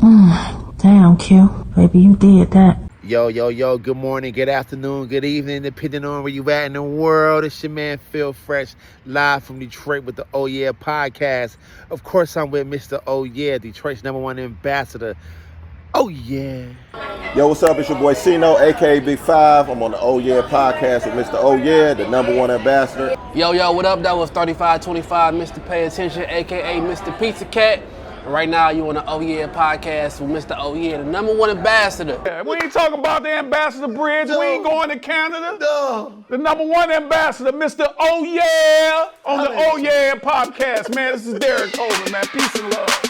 Damn, Q. Baby, you did that. Yo, good morning, good afternoon, good evening, depending on where you at in the world. It's your man, Phil Fresh, live from Detroit with the Oh Yeah podcast. Of course, I'm with Mr. Oh Yeah, Detroit's #1 ambassador. Oh yeah. Yo, what's up? It's your boy Cino, aka Big Five. I'm on the Oh Yeah podcast with Mr. Oh Yeah, the #1 ambassador. Yo, what up? That was 3525, Mr. Pay Attention, aka Mr. Pizza Cat. And right now, you on the Oh Yeah podcast with Mr. Oh Yeah, the #1 ambassador. Yeah, we ain't talking about the ambassador bridge. No. We ain't going to Canada. No. The #1 ambassador, Mr. Oh Yeah, on the Oh Yeah podcast. Man, this is Derek Coleman, man. Peace and love.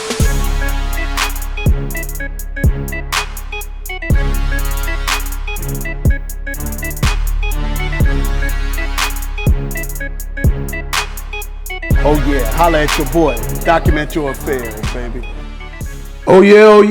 Oh yeah, holla at your boy. Document your affairs, baby. Oh yeah.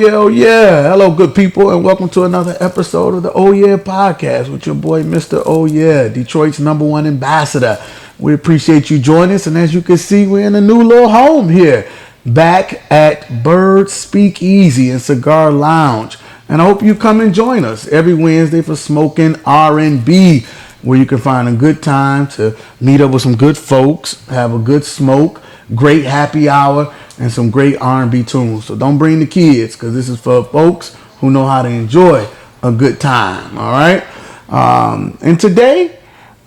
Hello, good people, and welcome to another episode of the Oh Yeah podcast with your boy, Mr. Oh Yeah, Detroit's #1 ambassador. We appreciate you joining us, and as you can see, we're in a new little home here, back at Bird Speakeasy and Cigar Lounge. And I hope you come and join us every Wednesday for smoking R&B, where you can find a good time to meet up with some good folks, have a good smoke, great happy hour, and some great R&B tunes. So don't bring the kids, because this is for folks who know how to enjoy a good time, all right? And today,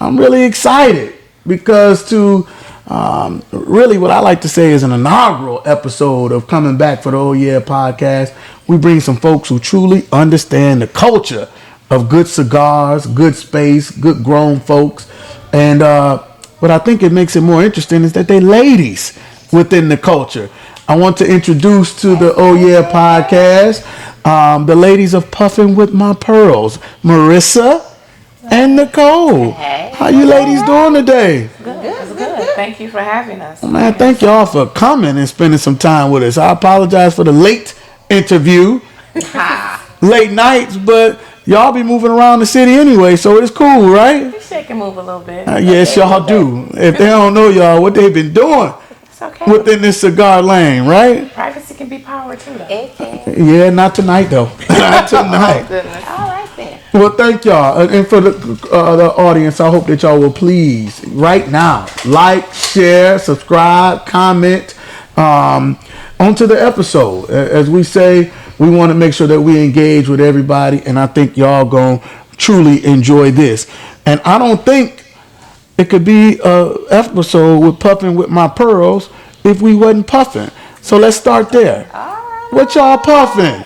I'm really excited because really what I like to say is an inaugural episode of coming back for the Oh Yeah podcast, we bring some folks who truly understand the culture of good cigars, good space, good grown folks. And what I think it makes it more interesting is that they ladies within the culture. I want to introduce to the Oh Yeah podcast the ladies of Puffin with My Pearls, Marissa and Nicole. Hey. How you ladies doing today? Good. Thank you for having us. Well, man, thank y'all for coming and spending some time with us. I apologize for the late interview, late nights, but y'all be moving around the city anyway, so it's cool, right? We shake and move a little bit. Yes, y'all do. If they don't know y'all, what they've been doing It's okay. within this cigar lane, right? Privacy can be power too, though. Yeah, not tonight though. Not tonight. Goodness. All right then. Well, thank y'all, and for the audience, I hope that y'all will please right now like, share, subscribe, comment onto the episode. As we say, we want to make sure that we engage with everybody, and I think y'all gonna truly enjoy this. And I don't think it could be a episode with Puffin with My Pearls if we wasn't puffing. So let's start there. What y'all puffing?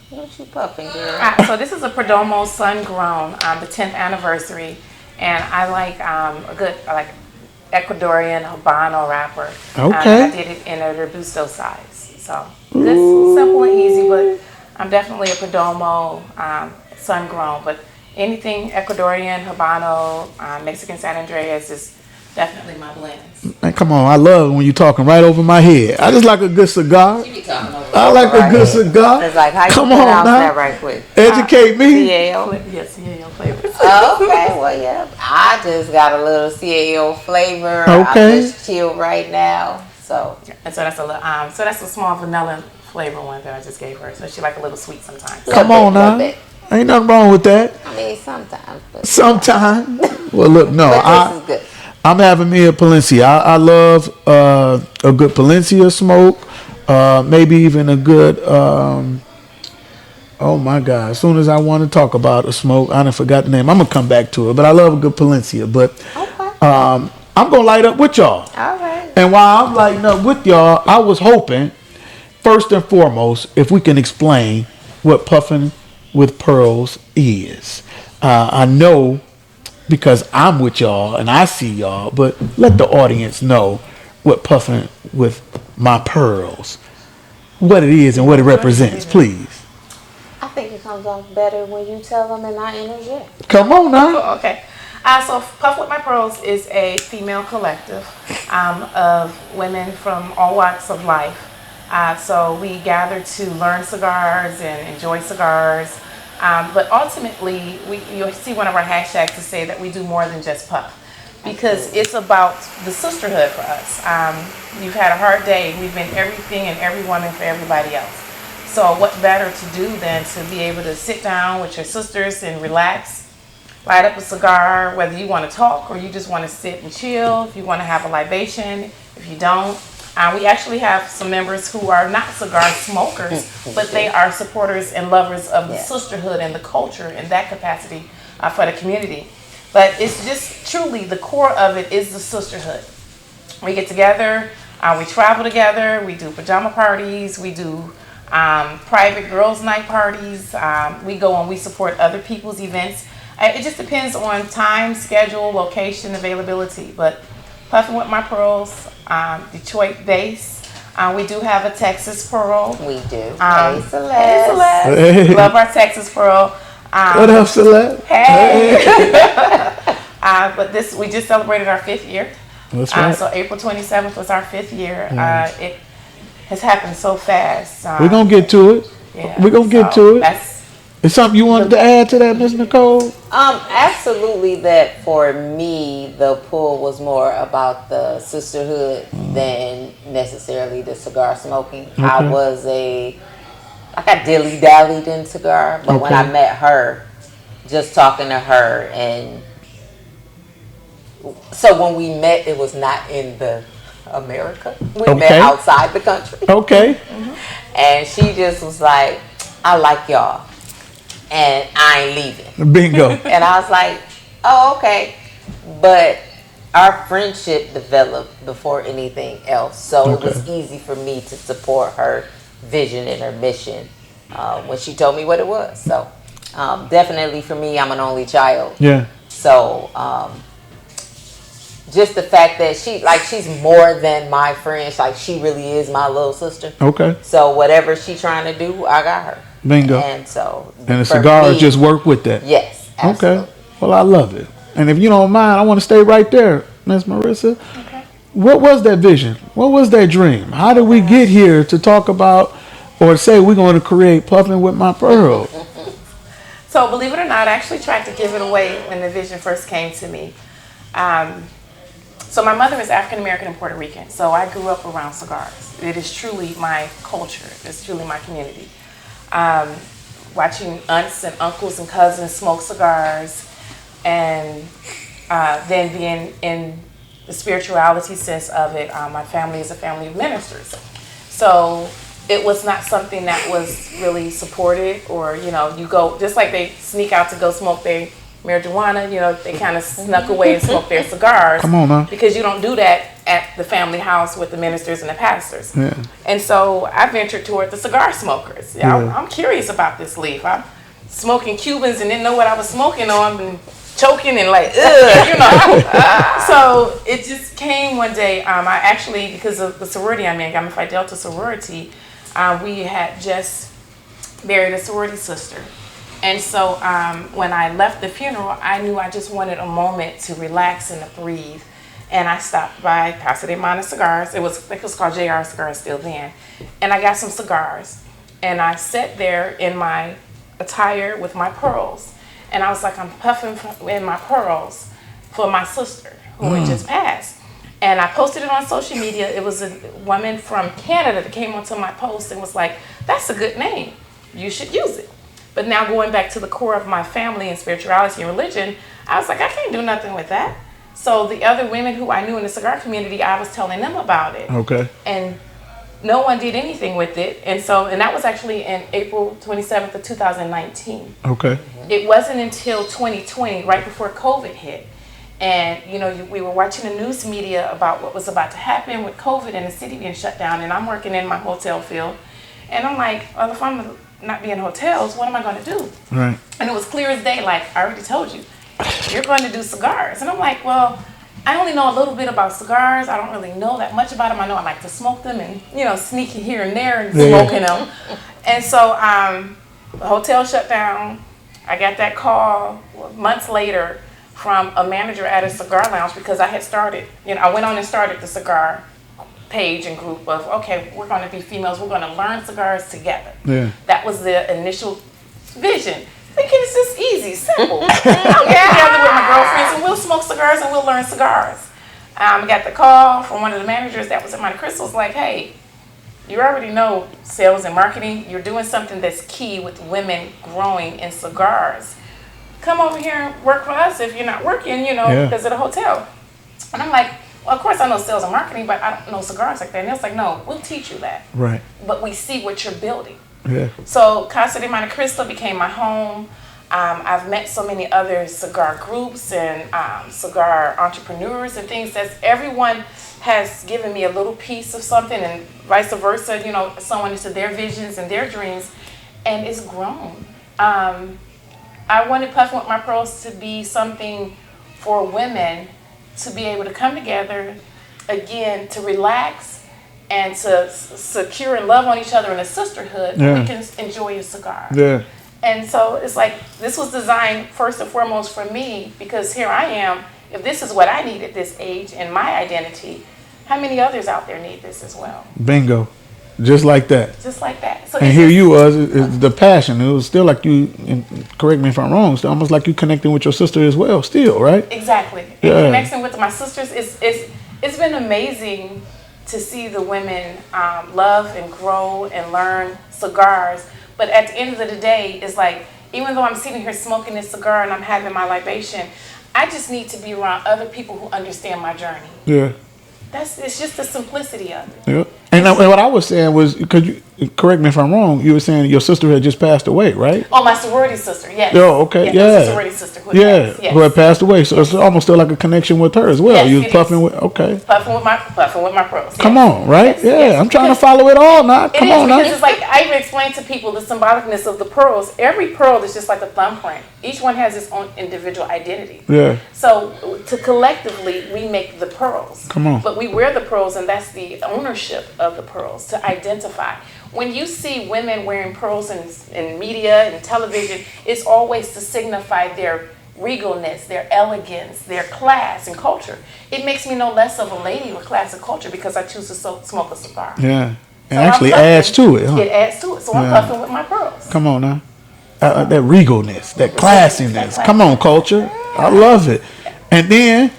What you puffing, girl? So this is a Perdomo Sun Grown, the 10th anniversary, and I like I like Ecuadorian Habano wrapper. Okay. I did it in a Robusto size. So good, simple and easy, but I'm definitely a Perdomo Sun Grown. But anything Ecuadorian, Habano, Mexican San Andreas is definitely my blends. Man, come on, I love when you talking right over my head. I just like a good cigar. I like a good cigar. It's like, how you come on pronounce now. that right quick? Educate me. CAO? Yes, CAO flavors. Okay, well, yeah. I just got a little CAO flavor. Okay. I'm just chill right now. So, And so that's a little, so that's a small vanilla flavor one that I just gave her. So she like a little sweet sometimes. Come on now. Ain't nothing wrong with that. I mean, sometimes. But Sometimes. Well, look, no. but this is good. I'm having me a Palencia. I love a good Palencia smoke. Maybe even a good, oh my God. As soon as I want to talk about a smoke, I done forgot the name. I'm going to come back to it. But I love a good Palencia. But I'm going to light up with y'all. All right. And while I'm lighting up with y'all, I was hoping, first and foremost, if we can explain what Puffin with Pearls is. I know because I'm with y'all and I see y'all, but let the audience know what Puffin with My Pearls, what it is and what it represents, please. I think it comes off better when you tell them and I interject. Come on now. Okay. So Puff with My Pearls is a female collective of women from all walks of life. So we gather to learn cigars and enjoy cigars. But ultimately, you'll see one of our hashtags to say that we do more than just puff. because it's about the sisterhood for us. You've had a hard day. We've been everything and every woman for everybody else. So what better to do than to be able to sit down with your sisters and relax, light up a cigar, whether you want to talk or you just want to sit and chill, if you want to have a libation, if you don't. We actually have some members who are not cigar smokers, but they are supporters and lovers of the sisterhood and the culture in that capacity for the community. But it's just truly the core of it is the sisterhood. We get together, we travel together, we do pajama parties, we do private girls' night parties. We go and we support other people's events. It just depends on time, schedule, location, availability. But Puffin with My Pearls, Detroit base. We do have a Texas Pearl. We do. Hey, Celeste. Hey, Celeste. Hey. Love our Texas Pearl. What up, Celeste? Hey. But we just celebrated our 5th year. That's right. So April 27th was our 5th year. It has happened so fast. We're going to get to it. Yeah, We're going to get to it. That's Is something you wanted to add to that, Miss Nicole? Absolutely. That for me, the pull was more about the sisterhood than necessarily the cigar smoking. Okay. I dilly-dallied in cigar, but when I met her, just talking to her, and so when we met, it was not in the America. We met outside the country. Okay. And she just was like, I like y'all, and I ain't leaving. Bingo. And I was like, oh, okay. But our friendship developed before anything else. So it was easy for me to support her vision and her mission when she told me what it was. So definitely for me, I'm an only child. Yeah. So just the fact that she's more than my friend. Like, she really is my little sister. Okay. So whatever she's trying to do, I got her. Bingo. And so, And the cigars just work with that. Yes, absolutely. Okay. Well, I love it. And if you don't mind, I want to stay right there, Miss Marissa. okay. What was that vision? What was that dream? How did we get here to talk about or say we're going to create Puffin with My Pearls? So believe it or not, I actually tried to give it away when the vision first came to me. So my mother is African American and Puerto Rican, so I grew up around cigars. It is truly my culture. It's truly my community. Watching aunts and uncles and cousins smoke cigars, and then being in the spirituality sense of it. My family is a family of ministers. So it was not something that was really supported, or, you go, just like they sneak out to go smoke their marijuana, they kind of snuck away and smoked their cigars. Come on, man. Because you don't do that at the family house with the ministers and the pastors. Yeah. And so I ventured toward the cigar smokers. Yeah. I'm curious about this leaf. I'm smoking Cubans and didn't know what I was smoking on, and choking and like, ugh, So it just came one day. I actually, because of the sorority I'm in, Gamma Phi Delta sorority, we had just buried a sorority sister. And so when I left the funeral, I knew I just wanted a moment to relax and to breathe. And I stopped by Casa de Mana Cigars. It was called JR Cigars still then. And I got some cigars. And I sat there in my attire with my pearls. And I was like, I'm puffing in my pearls for my sister who had just passed. And I posted it on social media. It was a woman from Canada that came onto my post and was like, that's a good name. You should use it. But now going back to the core of my family and spirituality and religion, I was like, I can't do nothing with that. So the other women who I knew in the cigar community, I was telling them about it. Okay. And no one did anything with it. And that was actually in April 27th of 2019. Okay. It wasn't until 2020, right before COVID hit. And, we were watching the news media about what was about to happen with COVID and the city being shut down. And I'm working in my hotel field. And I'm like, well, if I'm not being hotels, what am I going to do? Right. And it was clear as day, like, I already told you, you're going to do cigars. And I'm like, well, I only know a little bit about cigars. I don't really know that much about them. I know I like to smoke them and, sneaking here and there and smoking them. And so the hotel shut down. I got that call months later from a manager at a cigar lounge because I had started, I went on and started the cigar page and group of, okay, we're going to be females. We're going to learn cigars together. Yeah. That was the initial vision. thinking it's just easy, simple. I'll get together with my girlfriends and we'll smoke cigars and we'll learn cigars. I got the call from one of the managers that was at Monte Cristo's like, hey, you already know sales and marketing. You're doing something that's key with women growing in cigars. Come over here and work for us if you're not working, because of the hotel. And I'm like, well, of course I know sales and marketing, but I don't know cigars like that. And they was like, no, we'll teach you that. Right. But we see what you're building. Yeah. So Casa de Monte Cristo became my home. I've met so many other cigar groups and cigar entrepreneurs and things. That everyone has given me a little piece of something, and vice versa. Someone into their visions and their dreams, and it's grown. I wanted Puffin with My Pearls to be something for women to be able to come together again, to relax and to secure and love on each other in a sisterhood. We can enjoy a cigar. Yeah. And so it's like, this was designed first and foremost for me, because here I am. If this is what I need at this age and my identity, how many others out there need this as well? Bingo. Just like that. Just like that. So and here you was, the passion. It was still like you, and correct me if I'm wrong, it's almost like you connecting with your sister as well, still, right? Exactly. Yeah. And connecting with my sisters, it's been amazing to see the women love and grow and learn cigars. But at the end of the day, it's like, even though I'm sitting here smoking this cigar and I'm having my libation, I just need to be around other people who understand my journey. Yeah. It's just the simplicity of it. Yeah. And what I was saying was, because you correct me if I'm wrong, you were saying your sister had just passed away, right? Oh, my sorority sister, yes. Oh, okay, yeah. yeah. Sorority sister who who had passed away. So it's almost still like a connection with her as well. Yes, You was puffing with, okay. Puffin with my pearls. Come on, right? Yes, yeah, yes. I'm trying to follow it all now. Come on now. Because it's like, I even explain to people the symbolicness of the pearls. Every pearl is just like a thumbprint. Each one has its own individual identity. Yeah. So to collectively, we make the pearls. Come on. But we wear the pearls, and that's the ownership of the pearls, to identify. When you see women wearing pearls in media and television, it's always to signify their regalness, their elegance, their class and culture. It makes me no less of a lady with class and culture because I choose to smoke a cigar. Yeah. It So actually I'm puffing. adds to it, huh? It adds to it. So I'm puffing with my pearls. Come on now. That regalness, that classiness. Come on, culture. I love it. And then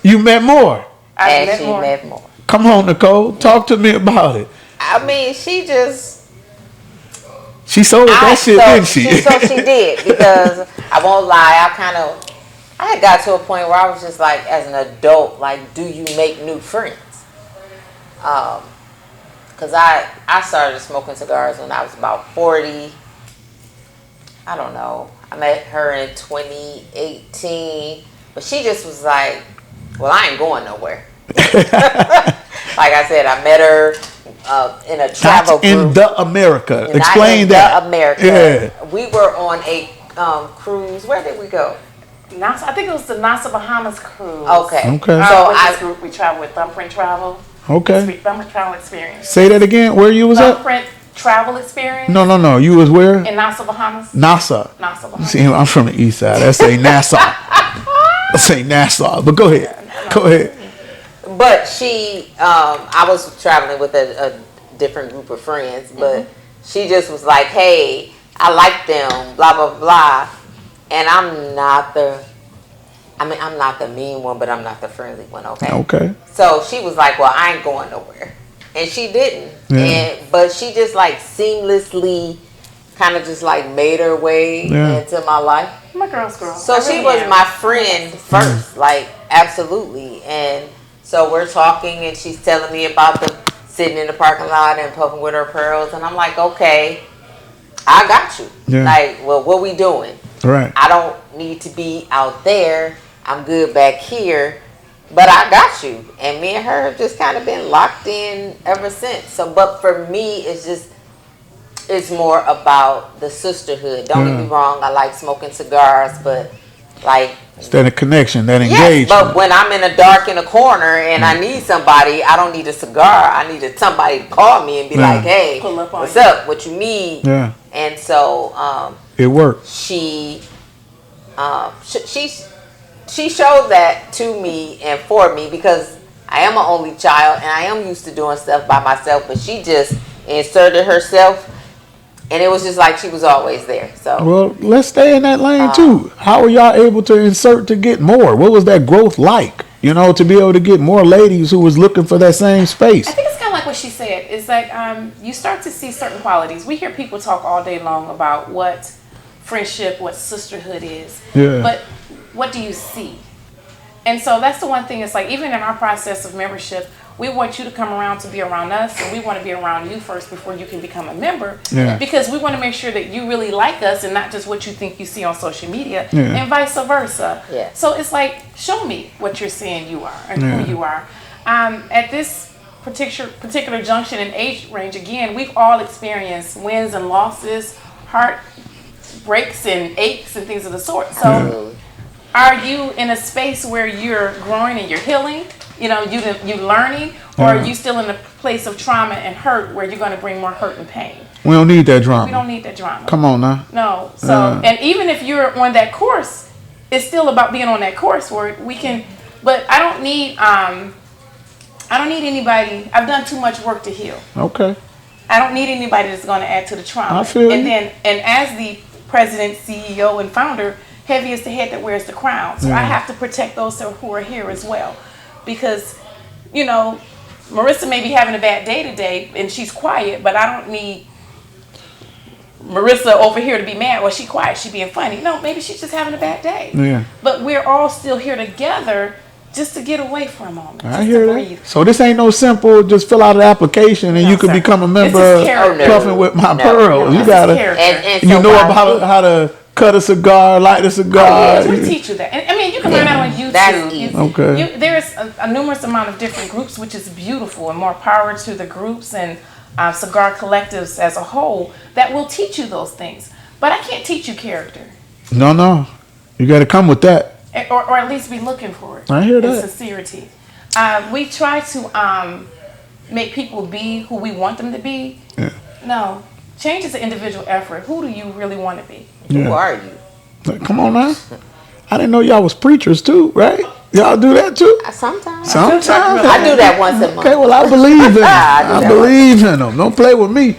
you met more. I met more. Come on, Nicole. Talk to me about it. I mean, she sold that shit, didn't she? She did, because I won't lie, I had got to a point where I was just like, as an adult, like, do you make new friends? Because I started smoking cigars when I was about 40. I don't know. I met her in 2018, but she just was like, well, I ain't going nowhere. Like I said, I met her in a travel group. In the America. Explain that. The America. Yeah. We were on a cruise. Where did we go? Nassau, I think it was the Nassau Bahamas cruise. Okay. Okay. So this group, we traveled with Thumbprint Travel. Okay. Thumbprint Travel Experience. Say that again. Where you was at? Thumbprint Travel Experience. No. You was where? In Nassau, Bahamas. Nassau. Nassau, Bahamas. See, I'm from the east side. That's say Nassau. I say Nassau. But go ahead. Go ahead. But I was traveling with a different group of friends, but she just was like, hey, I like them, blah, blah, blah. And I'm not the mean one, but I'm not the friendly one, okay? Okay. So she was like, well, I ain't going nowhere. And she didn't. Yeah. But she just like seamlessly kind of just like made her way into my life. My girl's girl. So she was my friend first, like absolutely. And so we're talking and she's telling me about the sitting in the parking lot and puffing with her pearls. And I'm like, okay, I got you. Yeah. Like, well, what we doing? Right. I don't need to be out there. I'm good back here. But I got you. And me and her have just kind of been locked in ever since. So, but for me, it's more about the sisterhood. Don't get me wrong. I like smoking cigars, but like... It's that connection, that yes, engagement. but when I'm in a dark in a corner and I need somebody, I don't need a cigar. I need somebody to call me and be like, hey, what's up? What you need? Yeah. And so... it worked. She showed that to me and for me because I am an only child and I am used to doing stuff by myself, but she just inserted herself And it was just like she was always there. So Well, let's stay in that lane too. How are y'all able to insert to get more? What was that growth like? You know, to be able to get more ladies who was looking for that same space. I think it's kind of like what she said. It's like you start to see certain qualities. We hear people talk all day long about what friendship, what sisterhood is. Yeah. But what do you see? And so that's the one thing. It's like even in our process of membership, we want you to come around to be around us, and we want to be around you first before you can become a member. Yeah. Because we want to make sure that you really like us and not just what you think you see on social media, Yeah. and vice versa. Yeah. So it's like, show me what you're saying you are and Yeah. who you are. At this particular junction and age range, again, we've all experienced wins and losses, heart breaks and aches and things of the sort. So are you in a space where you're growing and you're healing? You know, you learning, or are you still in a place of trauma and hurt where you're going to bring more hurt and pain? We don't need that drama. We don't need that drama. Come on now. No. So, and even if you're on that course, it's still about being on that course where we can. But I don't need anybody. I've done too much work to heal. Okay. I don't need anybody that's going to add to the trauma. I feel and you. and as the president, CEO, and founder, heavy is the head that wears the crown. So I have to protect those who are here as well, because, you know, Marissa may be having a bad day today and she's quiet, but I don't need Marissa over here to be mad. Well, she quiet, she being funny. No, maybe she's just having a bad day. Yeah. But we're all still here together just to get away for a moment. I just hear to that. breathe. So this ain't no simple, just fill out an application and No, you can sir. become a member This is of character. Puffin with my No. pearls. No, You this is gotta, character. and you so know by how to cut a cigar, light a cigar. Yes, we teach you that. And, I mean, you can learn that on YouTube. That's easy. Okay. There's a numerous amount of different groups, which is beautiful, and more power to the groups and cigar collectives as a whole that will teach you those things. But I can't teach you character, No. You got to come with that. or at least be looking for it. I hear and that. Sincerity. We try to make people be who we want them to be. Yeah. No, change is an individual effort. Who do you really want to be? Yeah. Who are you? Come on now. I didn't know y'all was preachers too, right? Y'all do that too? Sometimes. Sometimes. I do that once a month. Okay, well, I believe in them. I do I that believe in them. Don't play with me.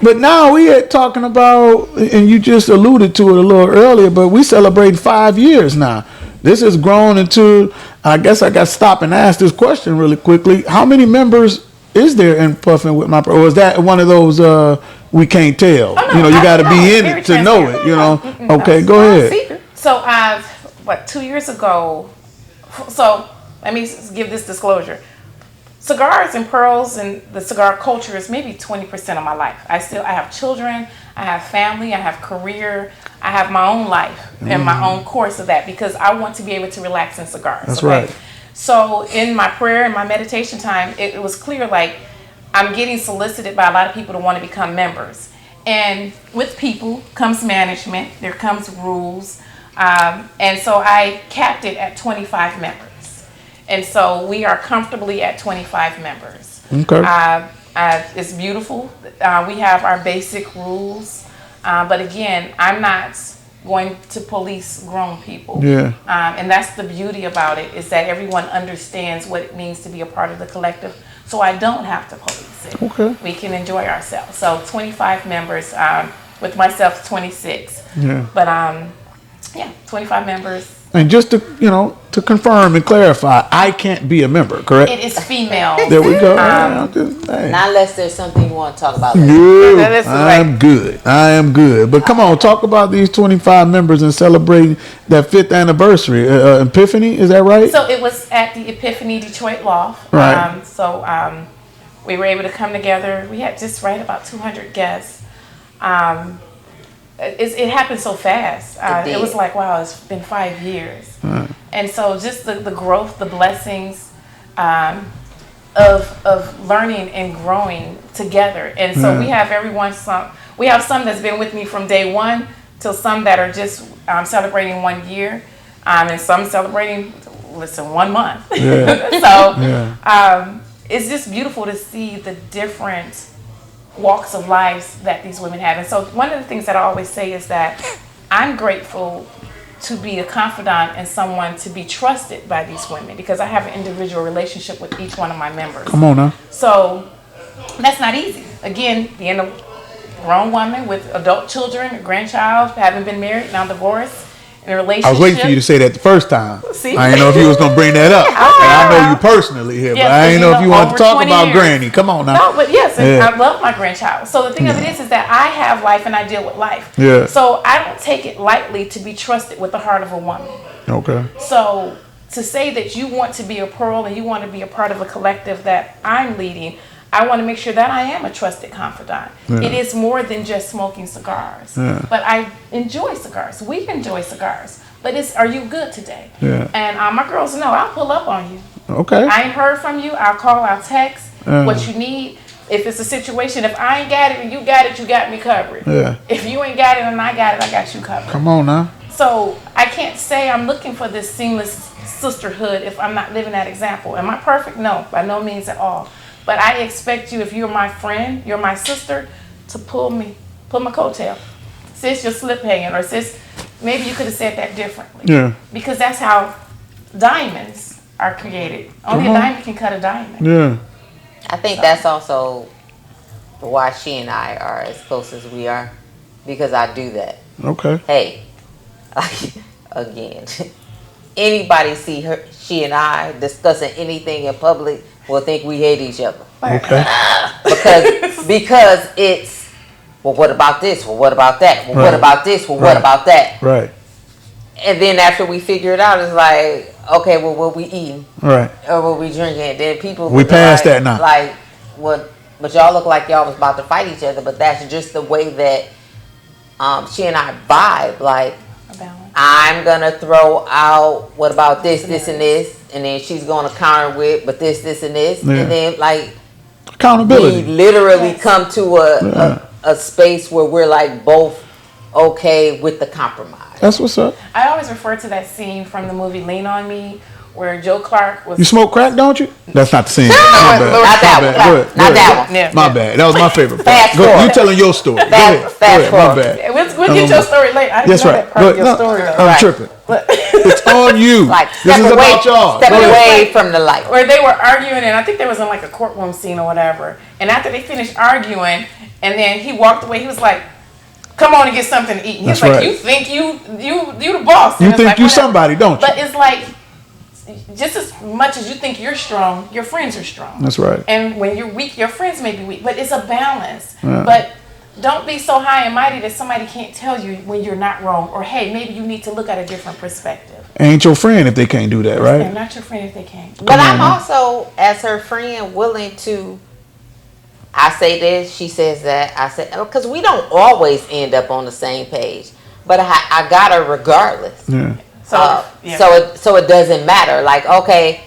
But now we are talking about, and you just alluded to it a little earlier, but we celebrate 5 years now. This has grown into, I guess I got to stop and ask this question really quickly. How many members is there in Puffin with my, or is that one of those we can't tell? Oh, no, you know, you got to no, be in very it to know transparent. it, you know? Mm-mm, Okay, no. go ahead. So, 2 years ago, so let me give this disclosure. Cigars and pearls and the cigar culture is maybe 20% of my life. I have children, I have family, I have career, I have my own life and my own course of that, because I want to be able to relax in cigars. That's right. So in my prayer and my meditation time, it was clear, like, I'm getting solicited by a lot of people to want to become members. And with people comes management, there comes rules. And so I capped it at 25 members. And so we are comfortably at 25 members. Okay. It's beautiful. We have our basic rules. But again, I'm not going to police grown people. Yeah. And that's the beauty about it, is that everyone understands what it means to be a part of the collective. So I don't have to police it. Okay. We can enjoy ourselves. So 25 members, with myself 26. Yeah. But 25 members. And just to confirm and clarify, I can't be a member, correct? It is female. There we go. Hey. Not unless there's something you want to talk about later. No, This is I'm good. I am good. But come on, talk about these 25 members and celebrating that 5th anniversary. Epiphany, is that right? So it was at the Epiphany Detroit Loft. Right. We were able to come together. We had just right about 200 guests. It happened so fast. It was like, wow, it's been 5 years. Right. And so just the growth, the blessings of learning and growing together. And so we have we have some that's been with me from day one till some that are just celebrating 1 year, and some celebrating, 1 month. Yeah. It's just beautiful to see the different walks of lives that these women have. And so one of the things that I always say is that I'm grateful to be a confidant and someone to be trusted by these women, because I have an individual relationship with each one of my members. Come on now. So that's not easy. Again, being grown woman with adult children, a grandchild, haven't been married, now divorced, in a relationship. I was waiting for you to say that the first time. See? I didn't know if you was gonna bring that up. And I know you personally here, but I didn't know if you wanted to talk about Granny. Come on now. No, but yes, I love my grandchild. So the thing of it is that I have life and I deal with life. Yeah. So I don't take it lightly to be trusted with the heart of a woman. Okay. So to say that you want to be a pearl and you want to be a part of a collective that I'm leading, I want to make sure that I am a trusted confidant. Yeah. It is more than just smoking cigars. Yeah. But I enjoy cigars. We enjoy cigars. But are you good today? Yeah. And my girls know I'll pull up on you. Okay. I ain't heard from you. I'll call, I'll text what you need. If it's a situation, if I ain't got it and you got me covered. Yeah. If you ain't got it and I got it, I got you covered. Come on now. So I can't say I'm looking for this seamless sisterhood if I'm not living that example. Am I perfect? No, by no means at all. But I expect you, if you're my friend, you're my sister, to pull my coattail. Sis, your slip hanging, or sis, maybe you could have said that differently. Yeah. Because that's how diamonds are created. Only a diamond can cut a diamond. Yeah. I think that's also why she and I are as close as we are, because I do that. Okay. Hey, again, anybody see she and I discussing anything in public will think we hate each other. Okay. Because it's, well, what about this? Well, what about that? Well, Right. what about this? Well, what about that? Right. And then after we figure it out, it's like, okay, well, what we eating? Right. Or what we drinking? Then people We past like, that now. Like, what? But y'all look like y'all was about to fight each other. But that's just the way that she and I vibe. Like, I'm gonna throw out, what about this, this, and this, and then she's gonna counter with, but this, and this, Yeah. and then like accountability. we literally come to a space where we're like both okay with the compromise. That's what's up. I always refer to that scene from the movie Lean on Me, where Joe Clark was. You smoke crack, don't you? That's not the scene. No, My bad. not that My one. bad. Go ahead. Not Go that ahead. one. Yeah. My bad. That was my favorite part. Fast Go, forward. you telling your story. Go Fast ahead. Go ahead. forward. My bad. We'll get your story later. I didn't That's know right. that part of Go- your no, story though. I'm Right. tripping. But It's on you. Like This step is away, about y'all. step Go ahead. away from the light. where they were arguing, and I think there was in like a courtroom scene or whatever. And after they finished arguing, and then he walked away, he was like, "Come on and get something to eat." And he was That's like, right. "You think you the boss?" You And it's think like, you whatever. somebody, don't you? But it's like, just as much as you think you're strong, your friends are strong. That's right. And when you're weak, your friends may be weak. But it's a balance. Yeah. But don't be so high and mighty that somebody can't tell you when you're not wrong, or hey, maybe you need to look at a different perspective. Ain't your friend if they can't do that, They're right? not your friend if they can't. But I'm also, as her friend, willing to. I say this, she says that. I say, because we don't always end up on the same page, but I got her regardless. Yeah. So, yeah. So it doesn't matter. Like, okay,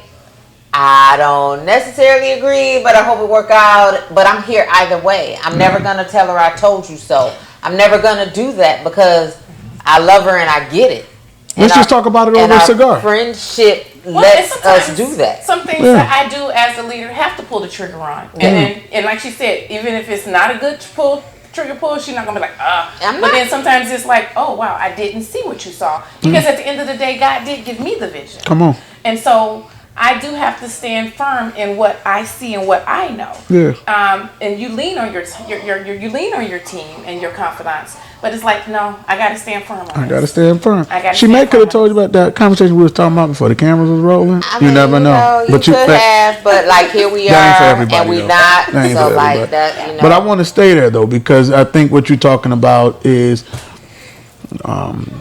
I don't necessarily agree, but I hope it work out. But I'm here either way. I'm never gonna tell her I told you so. I'm never gonna do that because I love her and I get it. Let's just talk about it over a cigar. Friendship Well, lets and us sometimes do that. Some things Yeah. that I do as a leader have to pull the trigger on. And like she said, even if it's not a good trigger pull, she's not going to be like, I'm But not. then sometimes it's like, oh, wow, I didn't see what you saw. Because at the end of the day, God did give me the vision. Come on. And so I do have to stand firm in what I see and what I know. Yeah. And you lean on your you lean on your team and your confidants. But it's like, no, I got to stand firm on I this. gotta stand firm. I gotta She stand may could have firm. told you about that conversation we was talking about before the cameras was rolling. I You mean, never know. You could have, but like here we That ain't for are, everybody, and we though. not. That ain't So for like everybody. that, you know. But I want to stay there though, because I think what you're talking about is, I'm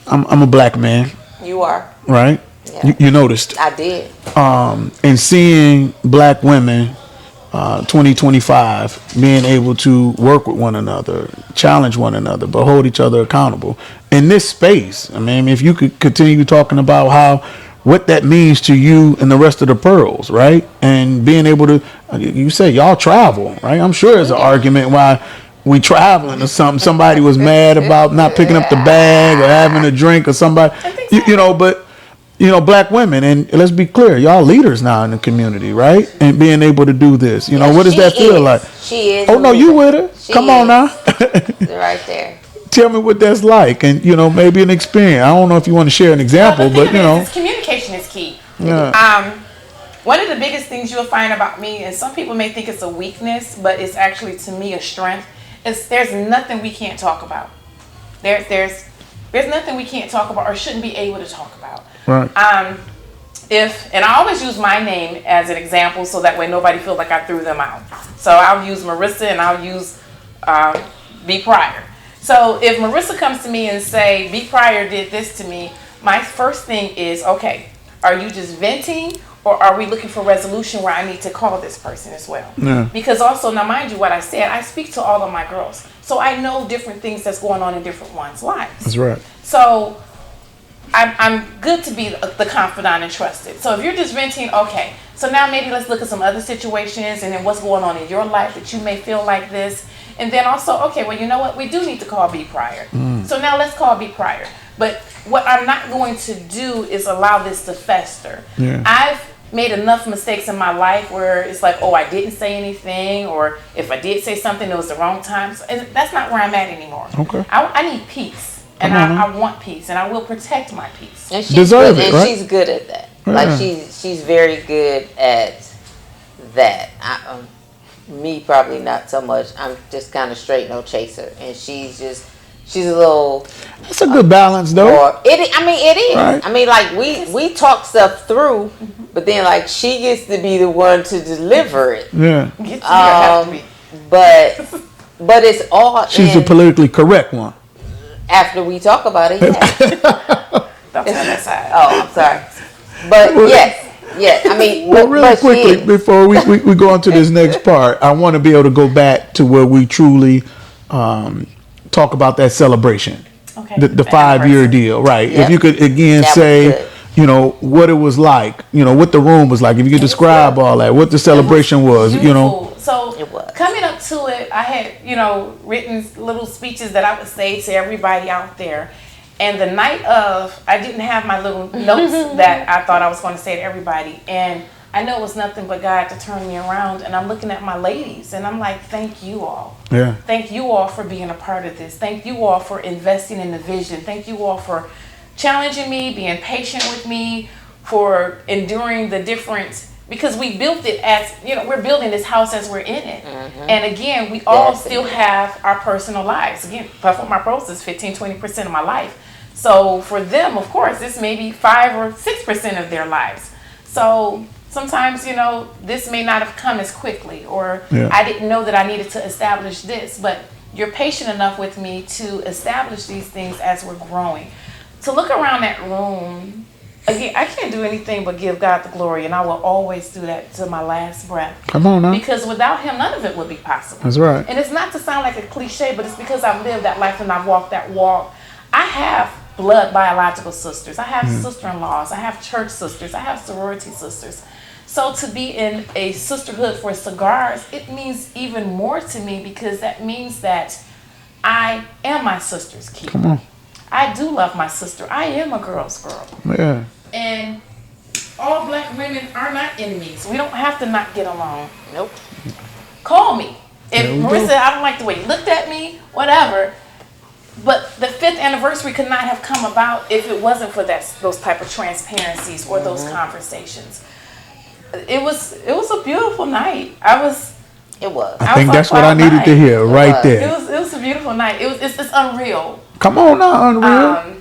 a black man, You are. right? Yeah. You noticed. I did. And seeing black women, 2025, being able to work with one another, challenge one another, but hold each other accountable in this space. I mean, if you could continue talking about what that means to you and the rest of the pearls, right? And being able to, you say y'all travel, right? I'm sure there's an argument why we traveling or something. Somebody was mad about not picking up the bag or having a drink or somebody, but black women, and let's be clear, y'all leaders now in the community, right? And being able to do this, what does that feel like? She is. Oh no, you with her? She Come on is. now. Right there. Tell me what that's like, and maybe an experience. I don't know if you want to share an example, Well, the but thing is, communication is key. Yeah. One of the biggest things you'll find about me, and some people may think it's a weakness, but it's actually to me a strength, there's nothing we can't talk about. There's nothing we can't talk about or shouldn't be able to talk about. Right. And I always use my name as an example so that way nobody feels like I threw them out. So I'll use Marissa and I'll use B. Pryor. So if Marissa comes to me and say, B. Pryor did this to me, my first thing is, okay, are you just venting or are we looking for resolution where I need to call this person as well? Yeah. Because also, now mind you what I said, I speak to all of my girls. So I know different things that's going on in different ones' lives. That's right. So I'm good to be the confidant and trusted. So if you're just venting, okay, so now maybe let's look at some other situations and then what's going on in your life that you may feel like this. And then also, okay, well, you know what? We do need to call B. Pryor. So now let's call B. Pryor. But what I'm not going to do is allow this to fester. Yeah. I've made enough mistakes in my life where it's like, oh, I didn't say anything, or if I did say something, it was the wrong time. And that's not where I'm at anymore. Okay. I need peace. And I want peace, and I will protect my peace. And she's Deserve good, it, and right? she's good at that. Yeah. Like she's very good at that. Me probably not so much. I'm just kind of straight no chaser, and she's a little. That's a good balance, though. Or it is. Right. I mean, like we talk stuff through, but then like she gets to be the one to deliver it. Yeah. But it's all. She's the politically correct one. After we talk about it, yeah. Don't tell that side. Oh, I'm sorry. But yes. I mean, Well, really but quickly, before we go on to this next part, I want to be able to go back to where we truly talk about that celebration. Okay. The 5-year deal, right? Yep. If you could again That was say, good. you know, what it was like, you know, what the room was like, if you could describe all that, what the celebration was, you know. Beautiful. So It was. coming up to it, I had, written little speeches that I would say to everybody out there. And the night of, I didn't have my little notes that I thought I was going to say to everybody. And I know it was nothing but God to turn me around. And I'm looking at my ladies and I'm like, thank you all. Yeah. Thank you all for being a part of this. Thank you all for investing in the vision. Thank you all for challenging me, being patient with me, for enduring the difference. Because we built it as, we're building this house as we're in it. And again, we all still have our personal lives. Again, Puffin My Pros is 15-20% of my life. So for them, of course, this may be 5 or 6% of their lives. So sometimes, this may not have come as quickly, or I didn't know that I needed to establish this, but you're patient enough with me to establish these things as we're growing. To look around that room, again, I can't do anything but give God the glory, and I will always do that to my last breath. Come on now. Because without Him, none of it would be possible. That's right. And it's not to sound like a cliche, but it's because I've lived that life and I've walked that walk. I have blood biological sisters. I have sister-in-laws. I have church sisters. I have sorority sisters. So to be in a sisterhood for cigars, it means even more to me, because that means that I am my sister's keeper. Come on. I do love my sister. I am a girl's girl. Yeah. And all black women are not enemies. We don't have to not get along. Nope. Call me. If There we go. Marissa, I don't like the way you looked at me, whatever. But the 5th anniversary could not have come about if it wasn't for those type of transparencies or those conversations. It was a beautiful night. It was. I think was that's on what I cloud needed to nine. hear right was. there. It was a beautiful night. It's unreal. Come on now, Unreal.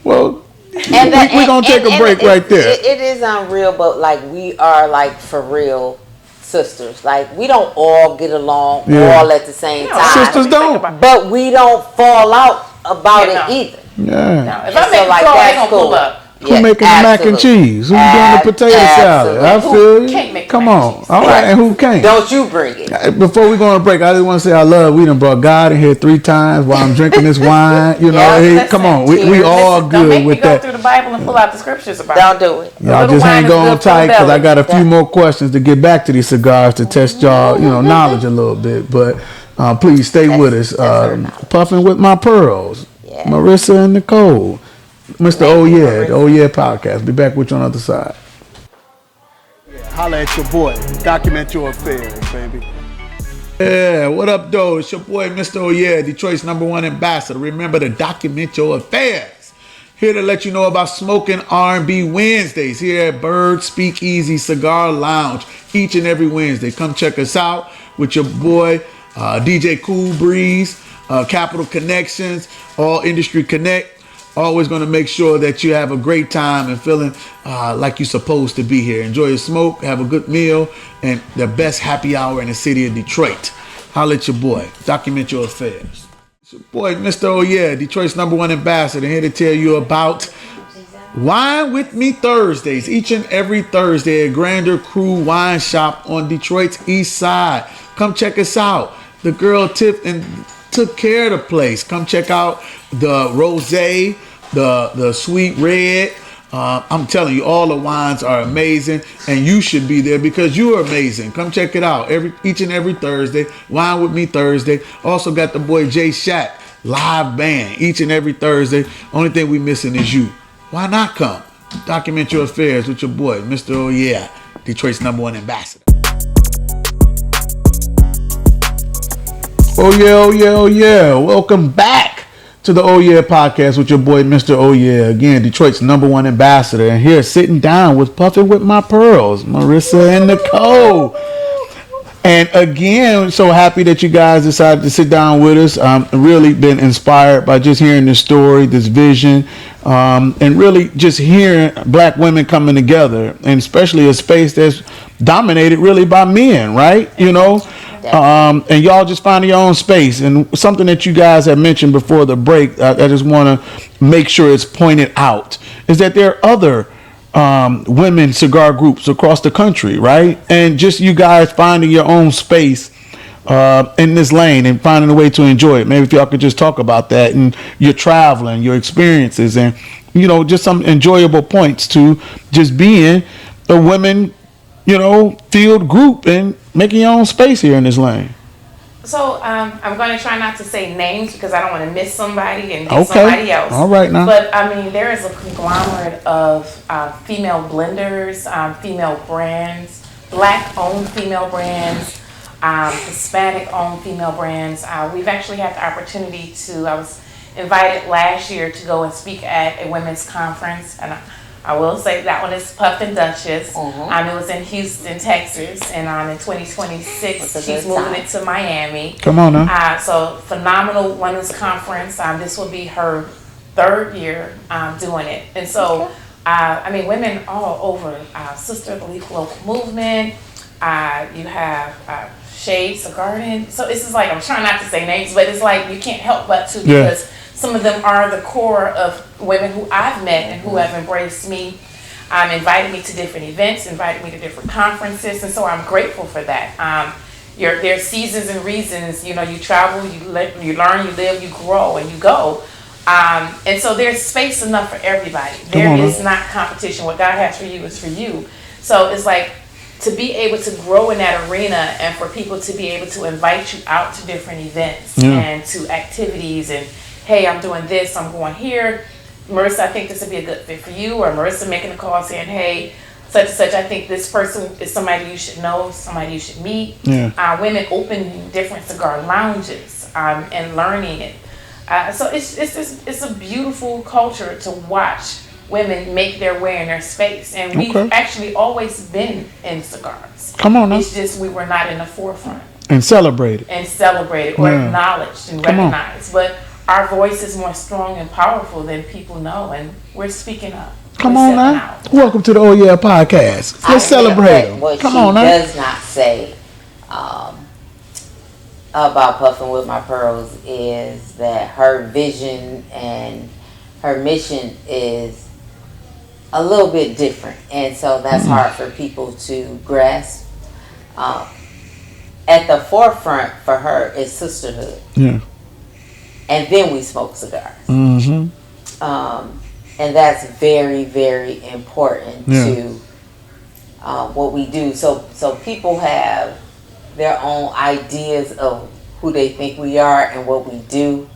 Well, we're going to take a break right there. It is unreal, but like we are like for real sisters. Like we don't all get along all at the same time. Sisters don't. But we don't fall out about Yeah, it either. Yeah. Now, if And I so, make a like, call, they that's gonna cool. pull up. Who making the mac and cheese? Who's doing the potato salad? I feel you. Can't make Come mac and on. cheese? All right, and who can't? Don't you bring it. Before we go on a break, I just want to say I love we done brought God in here 3 times while I'm drinking this wine. Hey, come on. We all Don't good make with me go that. through the Bible and pull out the scriptures about Don't it. do it. Y'all little just wine hang is on good for the tight, because I belly. got a few more questions to get back to these cigars to test y'all, knowledge a little bit. But please stay with us. Puffin with my pearls. Yeah. Marissa and Nicole. Mr. Oh you, Yeah, the Marissa. Oh Yeah podcast. Be back with you on the other side. Holla at your boy. Document your affairs, baby. Yeah, what up, though? It's your boy, Mr. Oh Yeah, Detroit's #1 ambassador. Remember to document your affairs. Here to let you know about Smoking R&B Wednesdays here at Bird Speakeasy Cigar Lounge each and every Wednesday. Come check us out with your boy, DJ Cool Breeze, Capital Connections, All Industry Connect. Always going to make sure that you have a great time and feeling like you're supposed to be here. Enjoy your smoke, have a good meal, and the best happy hour in the city of Detroit. Holla at your boy. Document your affairs. It's your boy, Mr. Oh Yeah, Detroit's #1 ambassador, here to tell you about Wine With Me Thursdays. Each and every Thursday at Grander Crew Wine Shop on Detroit's East Side. Come check us out. The girl tipped and took care of the place. Come check out the rosé, the sweet red. I'm telling you, all the wines are amazing, and you should be there because you are amazing. Come check it out each and every Thursday. Wine With Me Thursday. Also got the boy Jay Shack live band each and every Thursday. Only thing we missing is you. Why not come? Document your affairs with your boy, Mr. Oh Yeah, Detroit's #1 ambassador. Oh yeah, oh yeah, oh yeah. Welcome back to the Oh Yeah podcast with your boy, Mr. Oh Yeah. Again, Detroit's #1 ambassador. And here sitting down with Puffin with my pearls, Marissa and Nicole. And again, so happy that you guys decided to sit down with us. Really been inspired by just hearing this story, this vision, and really just hearing black women coming together, and especially a space that's dominated really by men, right? You know, and y'all just finding your own space. And something that you guys have mentioned before the break, I just want to make sure it's pointed out, is that there are other women cigar groups across the country, right? And just you guys finding your own space in this lane and finding a way to enjoy it. Maybe if y'all could just talk about that and your traveling, your experiences, and you know, just some enjoyable points to just being a women, you know, field group and making your own space here in this lane. So I'm going to try not to say names because I don't want to miss somebody and get somebody else. All right now. But I mean, there is a conglomerate of female blenders, female brands, black-owned female brands, Hispanic-owned female brands. We've actually had the opportunity to. I was invited last year to go and speak at a women's conference, and I will say that one is Puffin Duchess. It was in Houston, Texas, and in 2026 she's moving it to Miami. Come on now. So phenomenal women's conference. This will be her 3rd year doing it, and so I mean, women all over. Sisterhood local movement. You have Shades Garden. So it's just like, I'm trying not to say names, but it's like you can't help but to because some of them are the core of women who I've met and who have embraced me, invited me to different events, invited me to different conferences, and so I'm grateful for that. There's seasons and reasons, you know, you travel, you learn, you live, you grow, and you go. And so there's space enough for everybody. There is not competition. What God has for you is for you. So it's like to be able to grow in that arena and for people to be able to invite you out to different events and to activities and, hey, I'm doing this, I'm going here. Marissa, I think this would be a good fit for you. Or Marissa making a call saying, hey, such and such, I think this person is somebody you should know, somebody you should meet. Women open different cigar lounges and learning it. So it's a beautiful culture to watch women make their way in their space. And we've actually always been in cigars. Come on now. It's just we were not in the forefront. And celebrated. Or acknowledged and recognized. But our voice is more strong and powerful than people know, and we're speaking up. Come on now. Welcome to the Oh Yeah podcast. Let's celebrate them. What Come she on now. does not say about Puffin with my pearls is that her vision and her mission is a little bit different, and so that's hard for people to grasp. At the forefront for her is sisterhood. And then we smoke cigars. And that's very, very important to what we do. So people have their own ideas of who they think we are and what we do.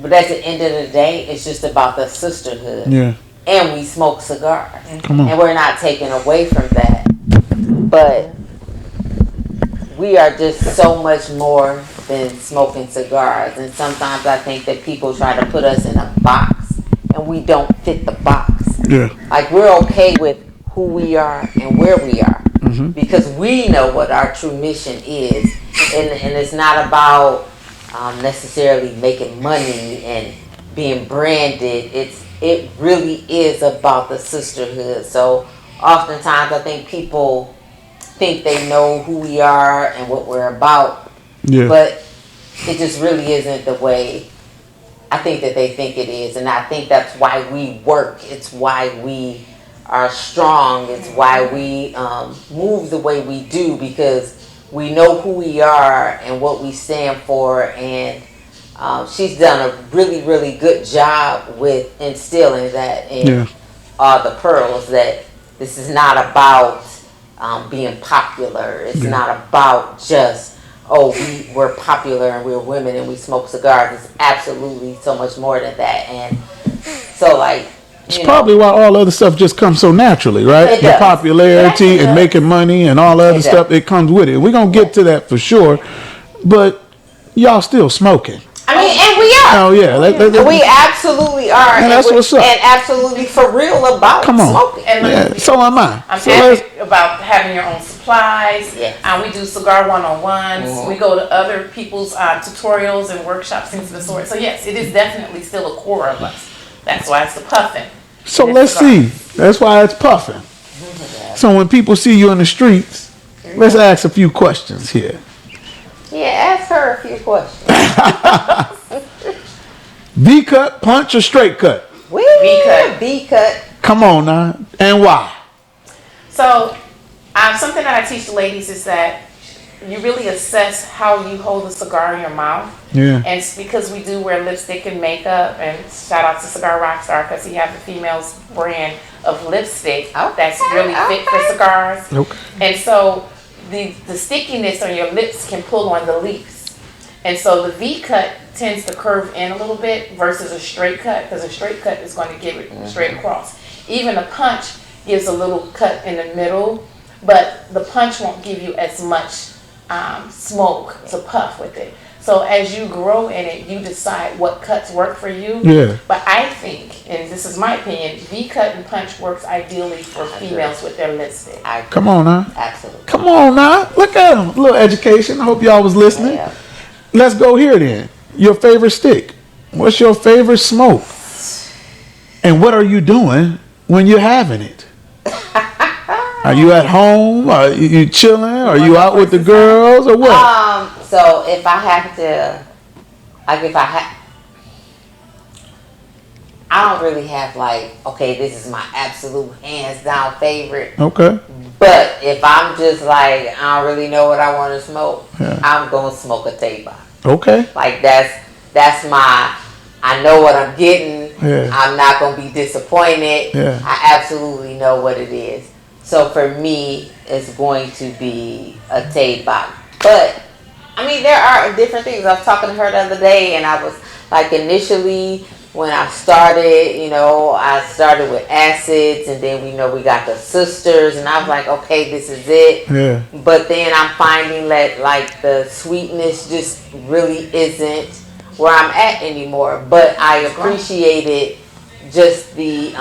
But at the end of the day, it's just about the sisterhood. And we smoke cigars. And we're not taking away from that. But we are just so much more than smoking cigars. And sometimes I think that people try to put us in a box and we don't fit the box. Like, we're okay with who we are and where we are because we know what our true mission is, and it's not about necessarily making money and being branded. It really is about the sisterhood. So oftentimes I think people think they know who we are and what we're about, but it just really isn't the way I think that they think it is. And I think that's why we work. It's why we are strong. It's why we move the way we do, because we know who we are and what we stand for. And she's done a really, really good job with instilling that in all the pearls, that this is not about being popular. It's not about just, we're popular and we're women and we smoke cigars. It's absolutely so much more than that. And so, like, it's probably why all other stuff just comes so naturally, right? The popularity and making money and all other stuff, it comes with it. We're going to get to that for sure. But y'all still smoking. I mean, and we are. Oh, yeah. We absolutely are. And that's what's up. And absolutely for real about smoking. And so am I. I'm happy about having your own supplies. Yes. We do cigar one-on-ones. We go to other people's tutorials and workshops, things of the sort. So yes, it is definitely still a core of us. That's why it's the Puffin. So let's see. That's why it's Puffin. So when people see you in the streets, let's ask a few questions here. Yeah, ask her a few questions. V cut, punch, or straight cut? V cut. V cut. Come on now. And why? So something that I teach the ladies is that you really assess how you hold the cigar in your mouth. Yeah. And it's because we do wear lipstick and makeup, and shout out to Cigar Rockstar because he has the female's brand of lipstick that's really fit for cigars. Okay. And so the stickiness on your lips can pull on the leaves. And so the V cut tends to curve in a little bit versus a straight cut, because a straight cut is going to give it straight across. Even a punch gives a little cut in the middle, but the punch won't give you as much smoke to puff with it. So as you grow in it, you decide what cuts work for you. Yeah. But I think, and this is my opinion, V cut and punch works ideally for females with their lipstick. Come on now. Absolutely. Come on now. Look at them. A little education. I hope y'all was listening. Yeah. Let's go here then. Your favorite stick. What's your favorite smoke? And what are you doing when you're having it? Are you at home? Are you chilling? Are you out with the girls or what? So if I have to, I don't really have this is my absolute hands down favorite. Okay. But if I'm just I don't really know what I want to smoke, I'm gonna smoke a table. Okay. That's my, I know what I'm getting. Yeah. I'm not gonna be disappointed. Yeah. I absolutely know what it is. So for me, it's going to be a table. But I mean, there are different things. I was talking to her the other day, and I was initially when I started, I started with acids, and then we got the sisters, and I was like, okay, this is it. Yeah. But then I'm finding that the sweetness just really isn't where I'm at anymore. But I appreciated just the